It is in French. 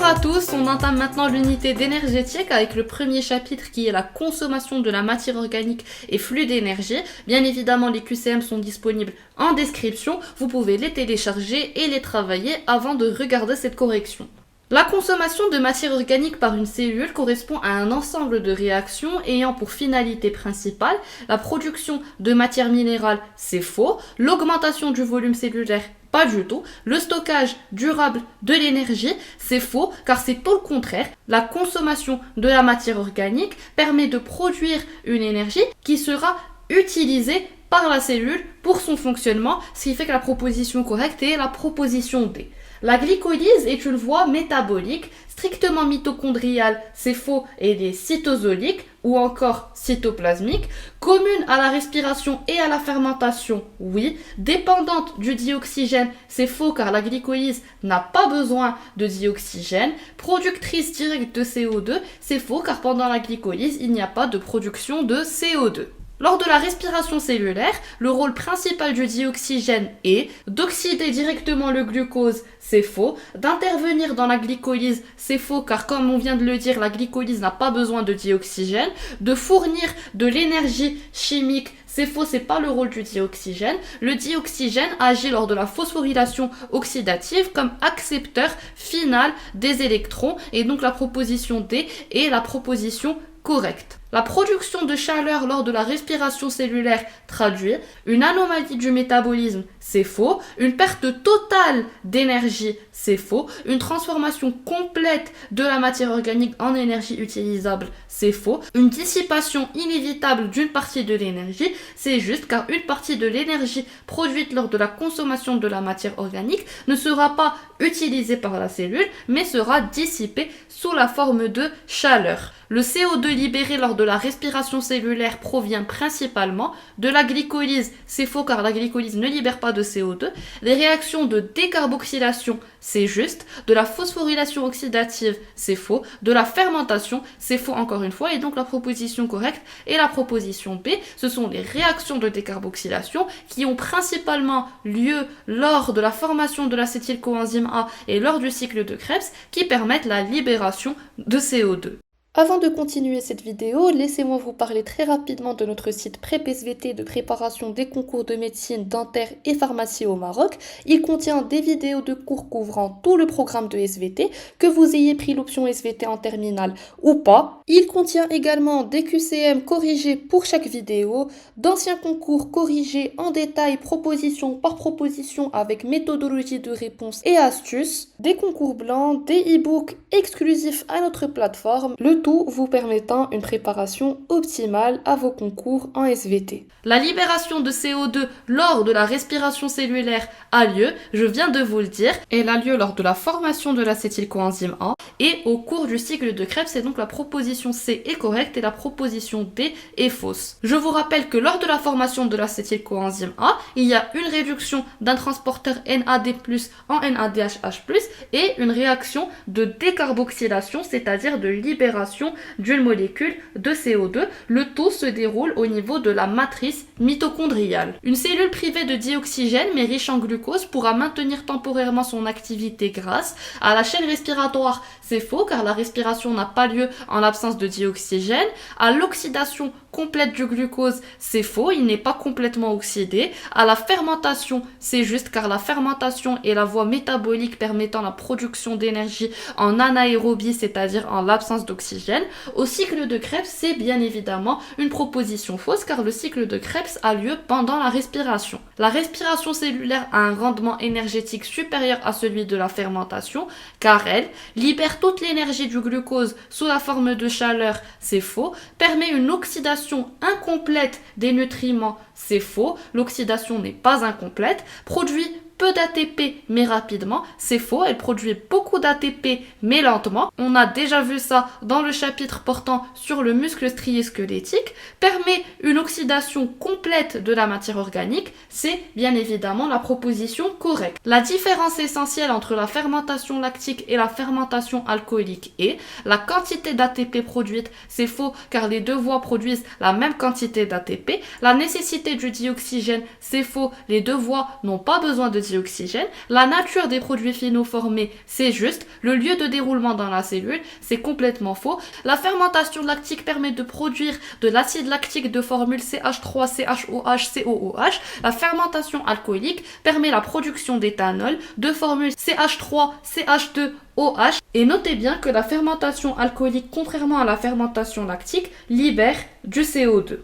à tous, on entame maintenant l'unité d'énergétique avec le premier chapitre qui est la consommation de la matière organique et flux d'énergie. Bien évidemment, les QCM sont disponibles en description, vous pouvez les télécharger et les travailler avant de regarder cette correction. La consommation de matière organique par une cellule correspond à un ensemble de réactions ayant pour finalité principale la production de matière minérale, c'est faux, l'augmentation du volume cellulaire, pas du tout, le stockage durable de l'énergie, c'est faux car c'est tout le contraire. La consommation de la matière organique permet de produire une énergie qui sera utilisée par la cellule pour son fonctionnement, ce qui fait que la proposition correcte est la proposition D. La glycolyse est une voie métabolique strictement mitochondriale, c'est faux, et elle est cytosolique ou encore cytoplasmique, commune à la respiration et à la fermentation, oui, dépendante du dioxygène, c'est faux car la glycolyse n'a pas besoin de dioxygène, productrice directe de CO2, c'est faux car pendant la glycolyse, il n'y a pas de production de CO2. Lors de la respiration cellulaire, le rôle principal du dioxygène est d'oxyder directement le glucose, c'est faux, d'intervenir dans la glycolyse, c'est faux car comme on vient de le dire, la glycolyse n'a pas besoin de dioxygène, de fournir de l'énergie chimique, c'est faux, c'est pas le rôle du dioxygène. Le dioxygène agit lors de la phosphorylation oxydative comme accepteur final des électrons et donc la proposition D est la proposition correcte. La production de chaleur lors de la respiration cellulaire traduit une anomalie du métabolisme, c'est faux, une perte totale d'énergie, c'est faux, une transformation complète de la matière organique en énergie utilisable, c'est faux, une dissipation inévitable d'une partie de l'énergie, c'est juste car une partie de l'énergie produite lors de la consommation de la matière organique ne sera pas utilisée par la cellule, mais sera dissipée sous la forme de chaleur. Le CO2 libéré lors de la respiration cellulaire provient principalement de la glycolyse. C'est faux car la glycolyse ne libère pas de CO2. Les réactions de décarboxylation, c'est juste. De la phosphorylation oxydative, c'est faux. De la fermentation, c'est faux encore une fois. Et donc la proposition correcte est la proposition B. Ce sont les réactions de décarboxylation qui ont principalement lieu lors de la formation de l'acétylcoenzyme A et lors du cycle de Krebs qui permettent la libération de CO2. Avant de continuer cette vidéo, laissez-moi vous parler très rapidement de notre site PrepSVT de préparation des concours de médecine, dentaire et pharmacie au Maroc. Il contient des vidéos de cours couvrant tout le programme de SVT, que vous ayez pris l'option SVT en terminale ou pas. Il contient également des QCM corrigés pour chaque vidéo, d'anciens concours corrigés en détail, proposition par proposition avec méthodologie de réponse et astuces, des concours blancs, des e-books exclusifs à notre plateforme, le tout vous permettant une préparation optimale à vos concours en SVT. La libération de CO2 lors de la respiration cellulaire a lieu, je viens de vous le dire, elle a lieu lors de la formation de l'acétylcoenzyme A et au cours du cycle de Krebs, c'est donc la proposition C est correcte et la proposition D est fausse. Je vous rappelle que lors de la formation de l'acétylcoenzyme A, il y a une réduction d'un transporteur NAD+ en NADH+, et une réaction de décarboxylation, c'est-à-dire de libération d'une molécule de CO2. Le tout se déroule au niveau de la matrice mitochondriale. Une cellule privée de dioxygène mais riche en glucose pourra maintenir temporairement son activité grâce à la chaîne respiratoire. C'est faux car la respiration n'a pas lieu en l'absence de dioxygène. À l'oxydation complète du glucose, c'est faux, il n'est pas complètement oxydé. À la fermentation, c'est juste car la fermentation est la voie métabolique permettant la production d'énergie en anaérobie, c'est-à-dire en l'absence d'oxygène. Au cycle de Krebs, c'est bien évidemment une proposition fausse car le cycle de Krebs a lieu pendant la respiration. La respiration cellulaire a un rendement énergétique supérieur à celui de la fermentation car elle libère toute l'énergie du glucose sous la forme de chaleur, c'est faux, permet une oxydation incomplète des nutriments, c'est faux, l'oxydation n'est pas incomplète, produit peu d'ATP mais rapidement, c'est faux, elle produit beaucoup d'ATP mais lentement. On a déjà vu ça dans le chapitre portant sur le muscle strié squelettique, permet une oxydation complète de la matière organique, c'est bien évidemment la proposition correcte. La différence essentielle entre la fermentation lactique et la fermentation alcoolique est la quantité d'ATP produite, c'est faux car les deux voies produisent la même quantité d'ATP, la nécessité du dioxygène, c'est faux, les deux voies n'ont pas besoin de dioxygène. La nature des produits finaux formés, c'est juste. Le lieu de déroulement dans la cellule, c'est complètement faux. La fermentation lactique permet de produire de l'acide lactique de formule CH3, CHOH, COOH. La fermentation alcoolique permet la production d'éthanol de formule CH3, CH2OH. Et notez bien que la fermentation alcoolique, contrairement à la fermentation lactique, libère du CO2.